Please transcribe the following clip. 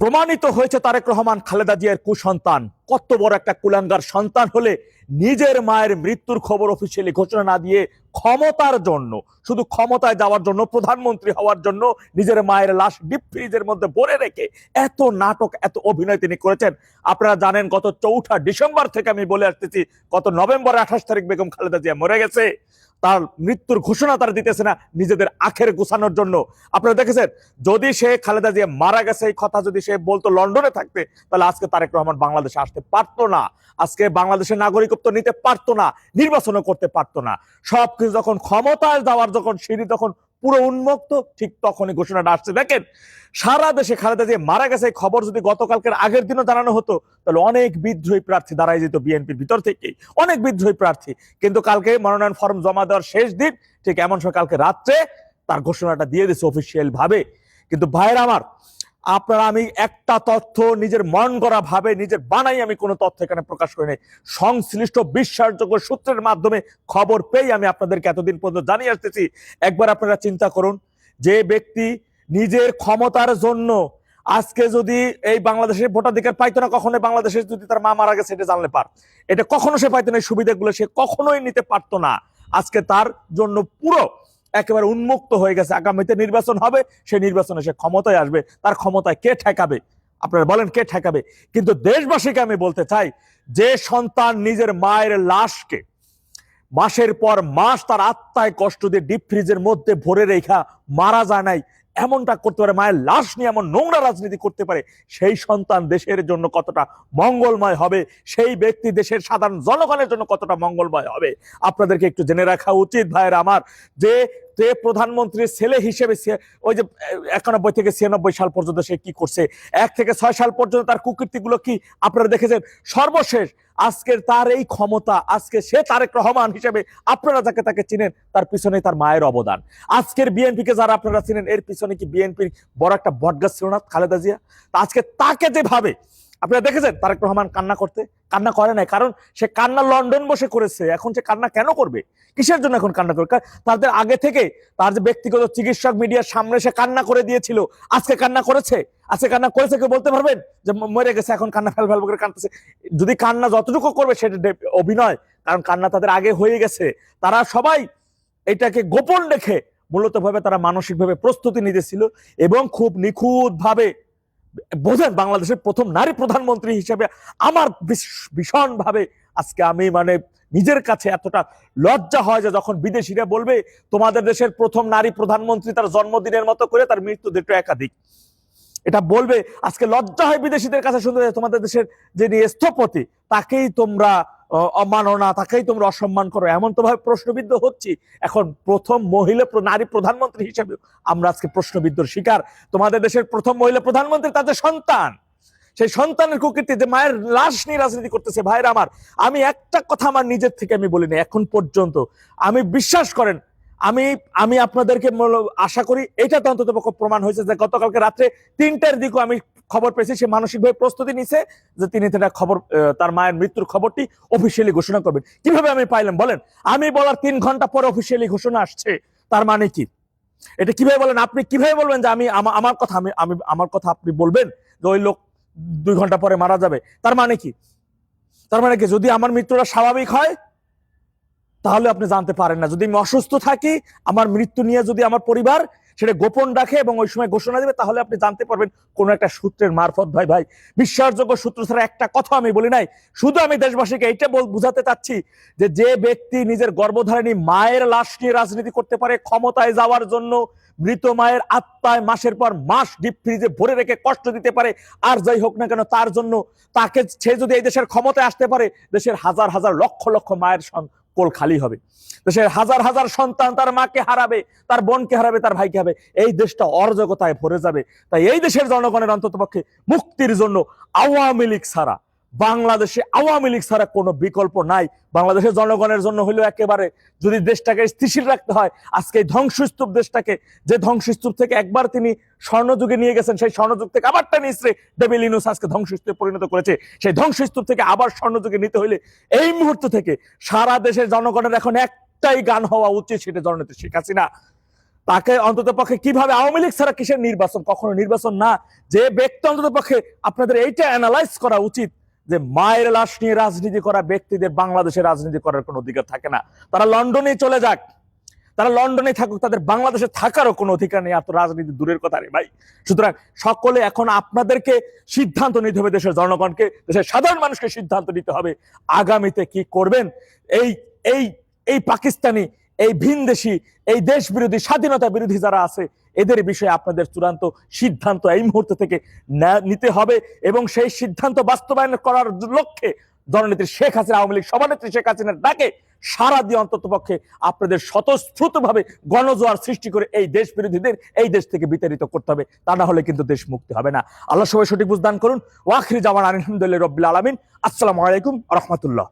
প্রমাণিত হয়েছে তারেক রহমান খালেদা জিয়ার কুসন্তান। কত বড় একটা কুলাঙ্গার সন্তান হলে নিজের মায়ের মৃত্যুর খবর অফিসিয়ালি ঘোষণা না দিয়ে ক্ষমতার জন্য, শুধু ক্ষমতায় যাওয়ার জন্য, প্রধানমন্ত্রী হওয়ার জন্য নিজের মায়ের লাশ ডিপ ফ্রিজের মধ্যে ভরে রেখে এত নাটক, এত অভিনয় তিনি করেছেন। আপনারা জানেন গত 4 ডিসেম্বর থেকে আমি বলে আসতেছি, গত নভেম্বর 28 তারিখ বেগম খালেদা জিয়া মরে গেছে, তার মৃত্যুর ঘোষণা তারা দিতেছে না নিজেদের আখের গোছানোর জন্য। আপনারা দেখেছেন, যদি সে খালেদা জিয়া মারা গেছে এই কথা যদি সে বলতো লন্ডনে থাকতে, তাহলে আজকে তারেক রহমান বাংলাদেশে আসতে পারতো না, আজকে বাংলাদেশের নাগরিকত্ব নিতে পারতো না, নির্বাচনও করতে পারতো না। সবকিছু যখন ক্ষমতায় যাওয়ার যখন সিঁড়ি তখন পুরো উন্মুক্ত, ঠিক তখনই ঘোষণাটা আসছে। দেখেন, সারা দেশে খালেদা জিয়া মারা গেছে খবর যদি গতকালকের আগের দিনও জানানো হতো, তাহলে অনেক বিদ্রোহী প্রার্থী দাঁড়ায় যেত বিএনপির ভিতর থেকেই, অনেক বিদ্রোহী প্রার্থী। কিন্তু কালকে মনোনয়ন ফর্ম জমা দেওয়ার শেষ দিন, ঠিক এমন সময় কালকে রাত্রে তার ঘোষণাটা দিয়ে দিচ্ছে অফিসিয়াল ভাবে। কিন্তু ভাইয়ের আমার, আপনারা, আমি একটা তথ্য নিজের মন করা ভাবে নিজের বানাই, আমি কোনো তথ্য এখানে প্রকাশ করি নাই, সংশ্লিষ্ট বিশ্বাসযোগ্য সূত্রের মাধ্যমে খবর পেয়ে আমি আপনাদেরকে এতদিন পর্যন্ত জানিয়ে আসতেছি। একবার আপনারা চিন্তা করুন, যে ব্যক্তি নিজের ক্ষমতার জন্য আজকে যদি এই বাংলাদেশের ভোটাধিকার পাইতো না, কখনোই বাংলাদেশে যদি তার মা মারা গেছে এটা জানলে পার, এটা কখনো সে পাইতো না, এই সুবিধাগুলো সে কখনোই নিতে পারতো না। আজকে তার জন্য পুরো একেবারে উন্মুক্ত হয়ে গেছে। আগামীতে নির্বাচন হবে, সেই নির্বাচনে সে ক্ষমতায় আসবে, তার ক্ষমতায় কে ঠেকাবে? আপনারা বলেন কে ঠেকাবে? কিন্তু দেশবাসীকে আমি বলতে চাই, যে সন্তান নিজের মায়ের লাশকে মাসের পর মাস তার আত্মায় কষ্ট দিয়ে ডিপ ফ্রিজের মধ্যে ভরে রেখা মারা যায় নাই, এমনটা করতে পারে, মায়ের লাশ নিয়ে এমন নোংরা রাজনীতি করতে পারে, সেই সন্তান দেশের জন্য কতটা মঙ্গলময় হবে, সেই ব্যক্তি দেশের সাধারণ জনগণের জন্য কতটা মঙ্গলময় হবে, আপনাদেরকে একটু জেনে রাখা উচিত ভাইয়ের আমার। যে প্রধানমন্ত্রীর ছেলে হিসেবে ওই যে 91 থেকে 96 সাল পর্যন্ত সে কি করছে, 1 থেকে 6 সাল পর্যন্ত তার কুকীর্তিগুলো কি আপনারা দেখেছেন। সর্বশেষ আজকের তার এই ক্ষমতা, আজকে সে তারেক রহমান হিসেবে আপনারা যাকে তাকে চিনেন, তার পিছনে তার মায়ের অবদান। আজকের বিএনপিকে যারা আপনারা চিনেন, এর পিছনে কি বিএনপির বড় একটা বটগাছ ছিল না খালেদা জিয়া? আজকে তাকে যেভাবে আপনারা দেখেছেন তারেক রহমান কান্না করতে, কান্না করে নাই, কারণ সে কান্না লন্ডন বসে করেছে। এখন সে কান্না কেন করবে? কিসের জন্য এখন কান্না করবে? তাদের আগে থেকে তার যে ব্যক্তিগত চিকিৎসক মিডিয়ার সামনে সে কান্না করে দিয়েছিল, আজকে কান্না করেছে? আজকে কান্না করেছে কেউ বলতে পারবেন যে মরে গেছে এখন কান্না ফেল ফেল করে কাঁদতেছে? যদি কান্না যতটুকু করবে সেটা অভিনয়, কারণ কান্না তাদের আগে হয়ে গেছে। তারা সবাই এটাকে গোপন রেখে মূলত ভাবে তারা মানসিকভাবে প্রস্তুতি নিতেছিল এবং খুব নিখুঁত ভাবে, বোঝেন, বাংলাদেশের প্রথম নারী প্রধানমন্ত্রী হিসেবে আমার ভীষণ ভাবে আজকে আমি নিজের কাছে এতটা লজ্জা হয় যে যখন বিদেশিরা বলবে তোমাদের দেশের প্রথম নারী প্রধানমন্ত্রী তার জন্মদিনের মতো করে তার মৃত্যু ডেট একাধিক, এটা বলবে, আজকে লজ্জা হয় বিদেশিদের কাছে শুনতে, তোমাদের দেশের যিনি স্থপতি তাকেই তোমরা অমাননা, তাকেই তোমরা অসম্মান করো, এমন তো ভাবে প্রশ্নবিদ্ধ হচ্ছি। এখন প্রথম মহিলা নারী প্রধানমন্ত্রী হিসেবে আমরা আজকে প্রশ্নবিদ্ধর শিকার। তোমাদের দেশের প্রথম মহিলা প্রধানমন্ত্রী তাদের সন্তান, সেই সন্তানের কুকীর্তি, যে মায়ের লাশ নিয়ে রাজনীতি করতেছে। ভাইরা আমার, আমি একটা কথা আমার নিজের থেকে আমি বলিনি এখন পর্যন্ত, আমি বিশ্বাস করেন, আমি আপনাদেরকে আশা করি এটা তো অন্তত প্রমাণ হয়েছে যে গতকালকে রাত্রে 3টার দিকে আমি খবর পেয়েছি সে মানসিকভাবে প্রস্তুতি নিছে যে তিনি খবর, তার মায়ের মৃত্যুর খবরটি অফিসিয়ালি ঘোষণা করবেন। কিভাবে আমি পাইলাম বলেন? আমি বলার 3 ঘন্টা পরে অফিসিয়ালি ঘোষণা আসছে, তার মানে কি? এটা কিভাবে বলেন? আপনি কিভাবে বলবেন যে আমার কথা আপনি বলবেন যে ওই লোক 2 ঘন্টা পরে মারা যাবে? তার মানে কি? তার মানে কি, যদি আমার মৃত্যুটা স্বাভাবিক হয় তাহলে আপনি জানতে পারেন না, যদি আমি অসুস্থ থাকি আমার মৃত্যু নিয়ে যদি আমার পরিবার সেটা গোপন রাখে এবং ওই সময় ঘোষণা দেবে, তাহলে আপনি জানতে পারবেন কোন একটা সূত্রের মারফত। ভাই বিশ্বাসযোগ্য সূত্র ছাড়া একটা কথা আমি বলি নাই। শুধু আমি দেশবাসীকে এইটা বুঝাতে চাচ্ছি যে ব্যক্তি নিজের গর্ভধারিণী মায়ের লাশ নিয়ে রাজনীতি করতে পারে ক্ষমতায় যাওয়ার জন্য, মৃত মায়ের আত্মায় মাসের পর মাস ডিপ ফ্রিজে ভরে রেখে কষ্ট দিতে পারে, আর যাই হোক না কেন তার জন্য, তাকে সে যদি এই দেশের ক্ষমতায় আসতে পারে, দেশের হাজার হাজার লক্ষ লক্ষ মায়ের কোল খালি হবে, দেশের হাজার হাজার সন্তান তার মাকে হারাবে, তার বোনকে হারাবে, তার ভাইকে হারাবে, এই দেশটা অরাজকতায় ভরে যাবে। তাই এই দেশের জনগণের অন্ততপক্ষে মুক্তির জন্য আওয়ামী লীগ ছাড়া, বাংলাদেশে আওয়ামী লীগ ছাড়া কোনো বিকল্প নাই। বাংলাদেশের জনগণের জন্য হলেও একেবারে যদি দেশটাকে স্থিতিশীল রাখতে হয়, আজকে এই ধ্বংসস্তূপ দেশটাকে, যে ধ্বংসস্তূপ থেকে একবার তিনি স্বর্ণযুগে নিয়ে গেছেন, সেই স্বর্ণযুগ থেকে আবার টেনে ইসরে ডেভিল ইউনূস আজকে ধ্বংসস্তূপে পরিণত করেছে। সেই ধ্বংসস্তূপ থেকে আবার স্বর্ণযুগে নিতে হলে এই মুহূর্ত থেকে সারা দেশের জনগণের এখন একটাই গান হওয়া উচিত, সেটা জননেত্রী শেখ হাসিনা। তাকে অন্তত পক্ষে কিভাবে, আওয়ামী লীগ ছাড়া কিসের নির্বাচন, কখনো নির্বাচন না। যে ব্যক্তি অন্তত পক্ষে আপনাদের এইটা অ্যানালাইজ করা উচিত যে মায়ের লাশ নিয়ে রাজনীতি করা ব্যক্তিদের বাংলাদেশে রাজনীতি করার কোনো অধিকার থাকে না। তারা লন্ডনে চলে যাক, তারা লন্ডনে থাকুক, তাদের বাংলাদেশে থাকারও কোনো অধিকার নেই। আর তো রাজনীতি দূরের কথা রে ভাই। সুতরাং সকলে এখন আপনাদেরকে সিদ্ধান্ত নিতে হবে, দেশের জনগণকে, দেশের সাধারণ মানুষকে সিদ্ধান্ত নিতে হবে আগামীতে কি করবেন। এই এই এই পাকিস্তানি, এই ভিনদেশি, এই দেশ বিরোধী, স্বাধীনতা বিরোধী যারা আছে, এদের বিষয়ে আপনাদের চূড়ান্ত সিদ্ধান্ত এই মুহূর্ত থেকে নিতে হবে এবং সেই সিদ্ধান্ত বাস্তবায়ন করার লক্ষ্যে দলনেত্রী শেখ হাসিনা, আওয়ামী লীগ সভানেত্রী শেখ হাসিনার ডাকে সারা দিয়ে অন্তত পক্ষে আপনাদের স্বতঃস্ফূর্ত ভাবে গণজোয়ার সৃষ্টি করে এই দেশ বিরোধীদের এই দেশ থেকে বিতাড়িত করতে হবে। তা না হলে কিন্তু দেশ মুক্তি হবে না। আল্লাহ সবাই সঠিক বুঝদান করুন। ওয়াখির জামান আলহামদুলিল্লাহ রাব্বিল আলামিন। আসসালামু আলাইকুম ওয়া রাহমাতুল্লাহ।